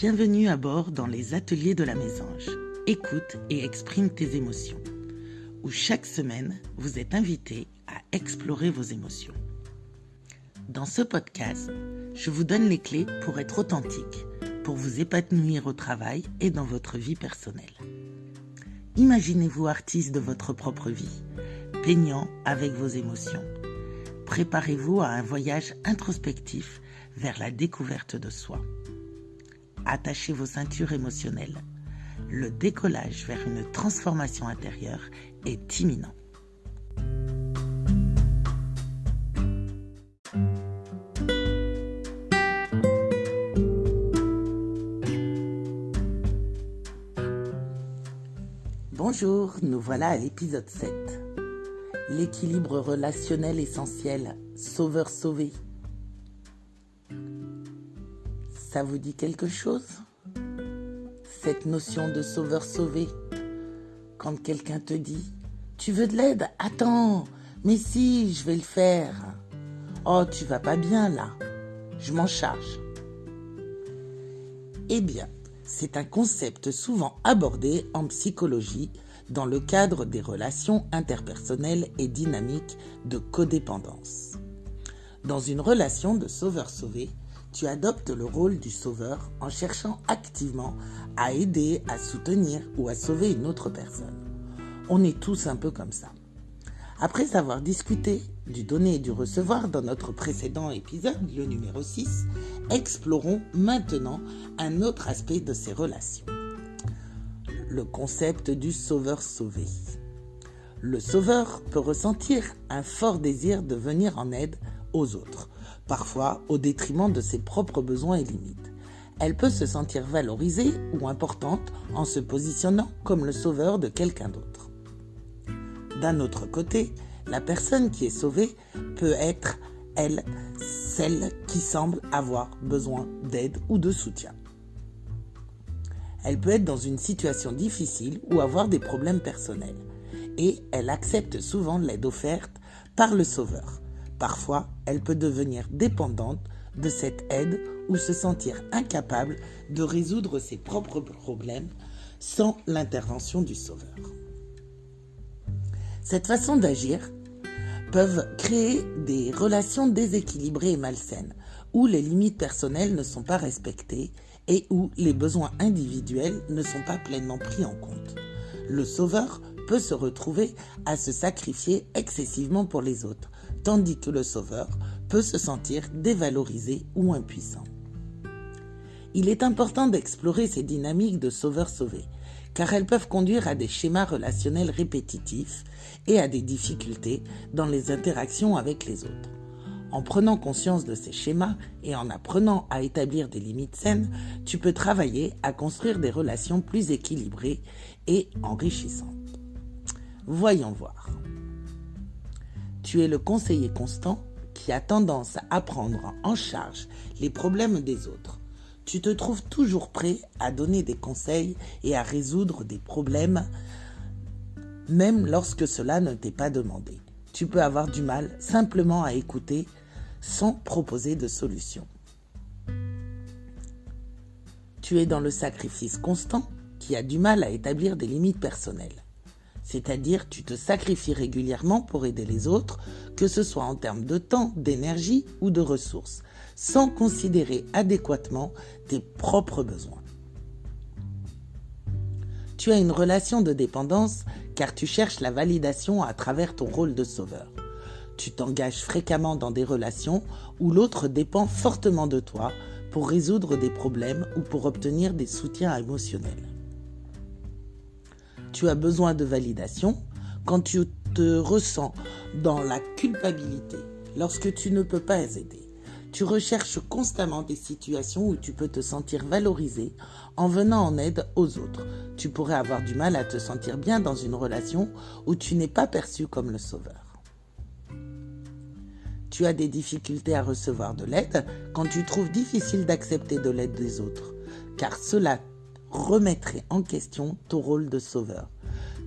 Bienvenue à bord dans les ateliers de la Mésange. Écoute et exprime tes émotions. Où chaque semaine, vous êtes invité à explorer vos émotions. Dans ce podcast, je vous donne les clés pour être authentique, pour vous épanouir au travail et dans votre vie personnelle. Imaginez-vous artiste de votre propre vie, peignant avec vos émotions. Préparez-vous à un voyage introspectif vers la découverte de soi. Attachez vos ceintures émotionnelles. Le décollage vers une transformation intérieure est imminent. Bonjour, nous voilà à l'épisode 7. L'équilibre relationnel essentiel, sauveur-sauvé. Ça vous dit quelque chose? Cette notion de sauveur-sauvé. Quand quelqu'un te dit « Tu veux de l'aide? Attends, mais si, je vais le faire. Oh, tu vas pas bien là, je m'en charge. » Eh bien, c'est un concept souvent abordé en psychologie dans le cadre des relations interpersonnelles et dynamiques de codépendance. Dans une relation de sauveur-sauvé, tu adoptes le rôle du sauveur en cherchant activement à aider, à soutenir ou à sauver une autre personne. On est tous un peu comme ça. Après avoir discuté du donner et du recevoir dans notre précédent épisode, le numéro 6, explorons maintenant un autre aspect de ces relations. Le concept du sauveur-sauvé. Le sauveur peut ressentir un fort désir de venir en aide aux autres, parfois au détriment de ses propres besoins et limites. Elle peut se sentir valorisée ou importante en se positionnant comme le sauveur de quelqu'un d'autre. D'un autre côté, la personne qui est sauvée peut être, elle, celle qui semble avoir besoin d'aide ou de soutien. Elle peut être dans une situation difficile ou avoir des problèmes personnels. Et elle accepte souvent l'aide offerte par le sauveur. Parfois, elle peut devenir dépendante de cette aide ou se sentir incapable de résoudre ses propres problèmes sans l'intervention du sauveur. Cette façon d'agir peut créer des relations déséquilibrées et malsaines, où les limites personnelles ne sont pas respectées et où les besoins individuels ne sont pas pleinement pris en compte. Le sauveur peut se retrouver à se sacrifier excessivement pour les autres, tandis que le sauveur peut se sentir dévalorisé ou impuissant. Il est important d'explorer ces dynamiques de sauveur-sauvé, car elles peuvent conduire à des schémas relationnels répétitifs et à des difficultés dans les interactions avec les autres. En prenant conscience de ces schémas et en apprenant à établir des limites saines, tu peux travailler à construire des relations plus équilibrées et enrichissantes. Voyons voir. Tu es le conseiller constant qui a tendance à prendre en charge les problèmes des autres. Tu te trouves toujours prêt à donner des conseils et à résoudre des problèmes, même lorsque cela ne t'est pas demandé. Tu peux avoir du mal simplement à écouter sans proposer de solution. Tu es dans le sacrifice constant qui a du mal à établir des limites personnelles. C'est-à-dire tu te sacrifies régulièrement pour aider les autres, que ce soit en termes de temps, d'énergie ou de ressources, sans considérer adéquatement tes propres besoins. Tu as une relation de dépendance car tu cherches la validation à travers ton rôle de sauveur. Tu t'engages fréquemment dans des relations où l'autre dépend fortement de toi pour résoudre des problèmes ou pour obtenir des soutiens émotionnels. Tu as besoin de validation quand tu te ressens dans la culpabilité, lorsque tu ne peux pas aider. Tu recherches constamment des situations où tu peux te sentir valorisé en venant en aide aux autres. Tu pourrais avoir du mal à te sentir bien dans une relation où tu n'es pas perçu comme le sauveur. Tu as des difficultés à recevoir de l'aide quand tu trouves difficile d'accepter de l'aide des autres, car cela remettrait en question ton rôle de sauveur.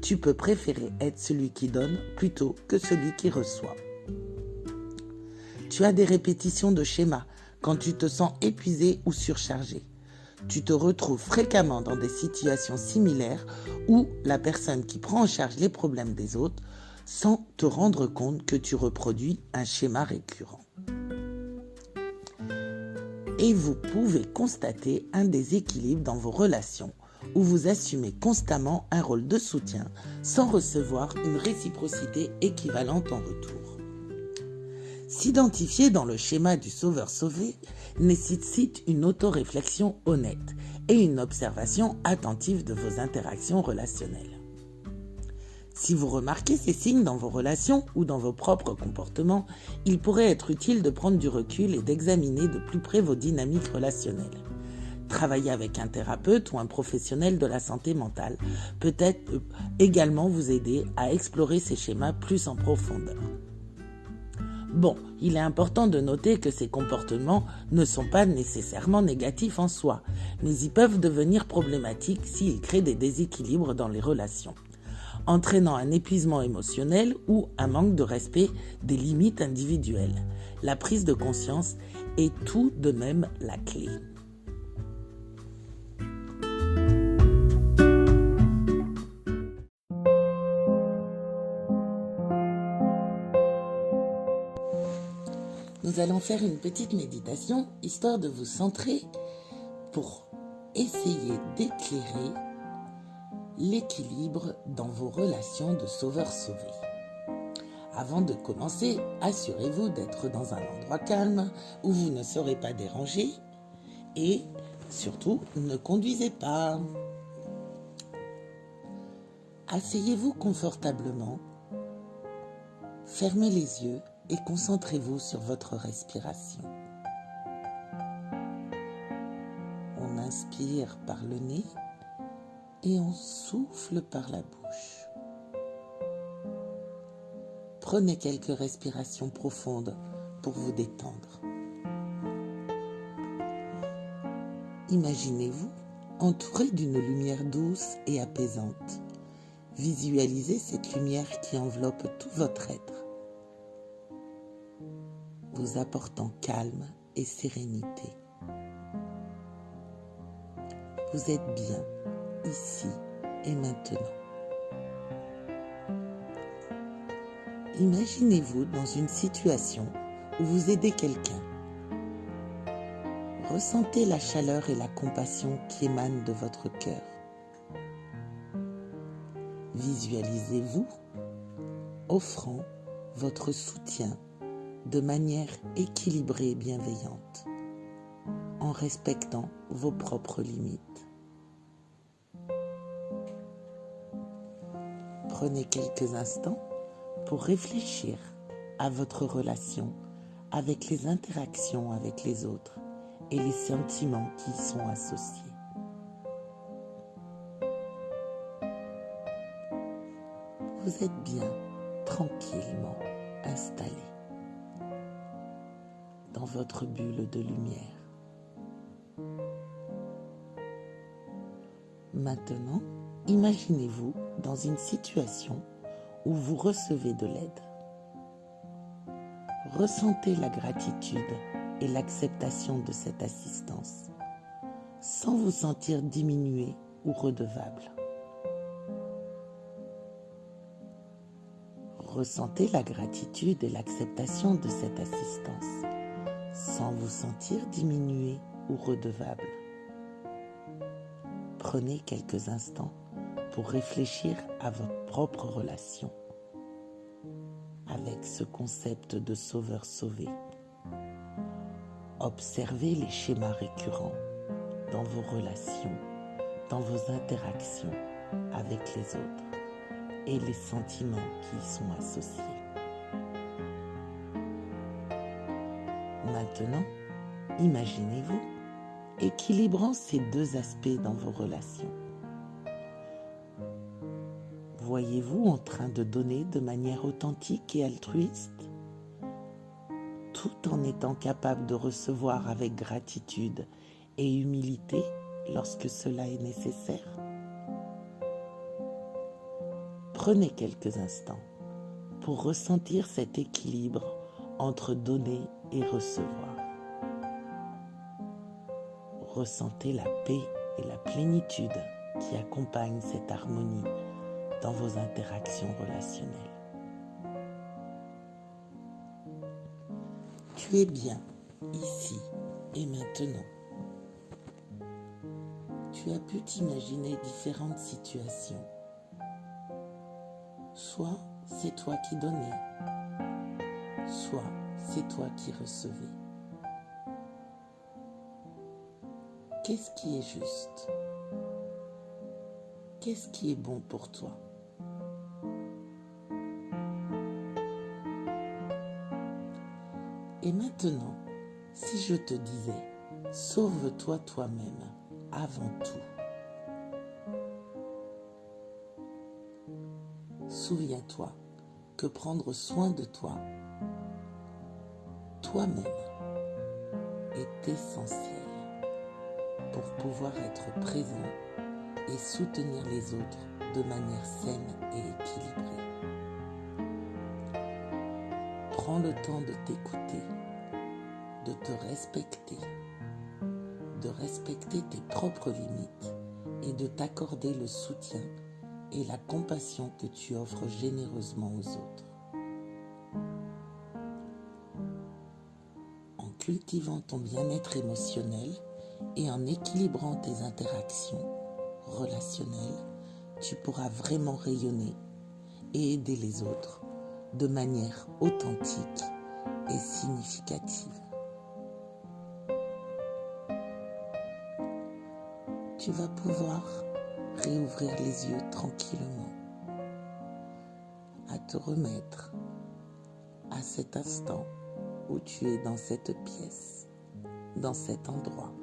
Tu peux préférer être celui qui donne plutôt que celui qui reçoit. Tu as des répétitions de schémas quand tu te sens épuisé ou surchargé. tu te retrouves fréquemment dans des situations similaires où la personne qui prend en charge les problèmes des autres sans te rendre compte que tu reproduis un schéma récurrent. Et vous pouvez constater un déséquilibre dans vos relations où vous assumez constamment un rôle de soutien sans recevoir une réciprocité équivalente en retour. S'identifier dans le schéma du sauveur-sauvé nécessite une autoréflexion honnête et une observation attentive de vos interactions relationnelles. Si vous remarquez ces signes dans vos relations ou dans vos propres comportements, il pourrait être utile de prendre du recul et d'examiner de plus près vos dynamiques relationnelles. Travailler avec un thérapeute ou un professionnel de la santé mentale peut également vous aider à explorer ces schémas plus en profondeur. Bon, il est important de noter que ces comportements ne sont pas nécessairement négatifs en soi, mais ils peuvent devenir problématiques s'ils créent des déséquilibres dans les relations, entraînant un épuisement émotionnel ou un manque de respect des limites individuelles. La prise de conscience est tout de même la clé. Nous allons faire une petite méditation histoire de vous centrer pour essayer d'éclairer l'équilibre dans vos relations de sauveur-sauvé. Avant de commencer, assurez-vous d'être dans un endroit calme où vous ne serez pas dérangé et surtout ne conduisez pas. Asseyez-vous confortablement, fermez les yeux et concentrez-vous sur votre respiration. On inspire par le nez et on souffle par la bouche. Prenez quelques respirations profondes pour vous détendre. Imaginez-vous entouré d'une lumière douce et apaisante. Visualisez cette lumière qui enveloppe tout votre être, vous apportant calme et sérénité. Vous êtes bien ici et maintenant. Imaginez-vous dans une situation où vous aidez quelqu'un. Ressentez la chaleur et la compassion qui émanent de votre cœur. Visualisez-vous offrant votre soutien de manière équilibrée et bienveillante, en respectant vos propres limites. Prenez quelques instants pour réfléchir à votre relation avec les interactions avec les autres et les sentiments qui y sont associés. Vous êtes bien tranquillement installé dans votre bulle de lumière. Maintenant, imaginez-vous dans une situation où vous recevez de l'aide. Ressentez la gratitude et l'acceptation de cette assistance, sans vous sentir diminué ou redevable. Ressentez la gratitude et l'acceptation de cette assistance, sans vous sentir diminué ou redevable. Prenez quelques instants pour réfléchir à votre propre relation avec ce concept de sauveur-sauvé. Observez les schémas récurrents dans vos relations, dans vos interactions avec les autres et les sentiments qui y sont associés. Maintenant, imaginez-vous équilibrant ces deux aspects dans vos relations. Voyez-vous en train de donner de manière authentique et altruiste, tout en étant capable de recevoir avec gratitude et humilité lorsque cela est nécessaire? Prenez quelques instants pour ressentir cet équilibre entre donner et recevoir. Ressentez la paix et la plénitude qui accompagnent cette harmonie dans vos interactions relationnelles. Tu es bien ici et maintenant. Tu as pu t'imaginer différentes situations. Soit c'est toi qui donnais, soit c'est toi qui recevais. Qu'est-ce qui est juste? Qu'est-ce qui est bon pour toi? Et maintenant, si je te disais, sauve-toi toi-même avant tout. Souviens-toi que prendre soin de toi, toi-même, est essentiel pour pouvoir être présent et soutenir les autres de manière saine et équilibrée. Prends le temps de t'écouter, de te respecter, de respecter tes propres limites et de t'accorder le soutien et la compassion que tu offres généreusement aux autres. En cultivant ton bien-être émotionnel et en équilibrant tes interactions relationnelles, tu pourras vraiment rayonner et aider les autres de manière authentique et significative. Tu vas pouvoir réouvrir les yeux tranquillement, à te remettre à cet instant où tu es dans cette pièce, dans cet endroit.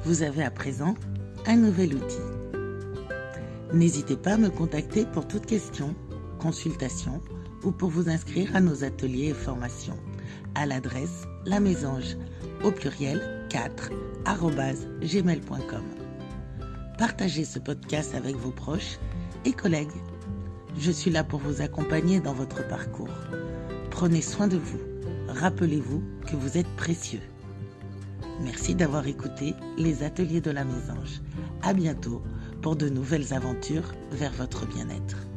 Vous avez à présent un nouvel outil. N'hésitez pas à me contacter pour toute question, consultation ou pour vous inscrire à nos ateliers et formations à l'adresse lamésange au pluriel 4@gmail.com. Partagez ce podcast avec vos proches et collègues. Je suis là pour vous accompagner dans votre parcours. Prenez soin de vous. Rappelez-vous que vous êtes précieux. Merci d'avoir écouté les ateliers de la Mésange. À bientôt pour de nouvelles aventures vers votre bien-être.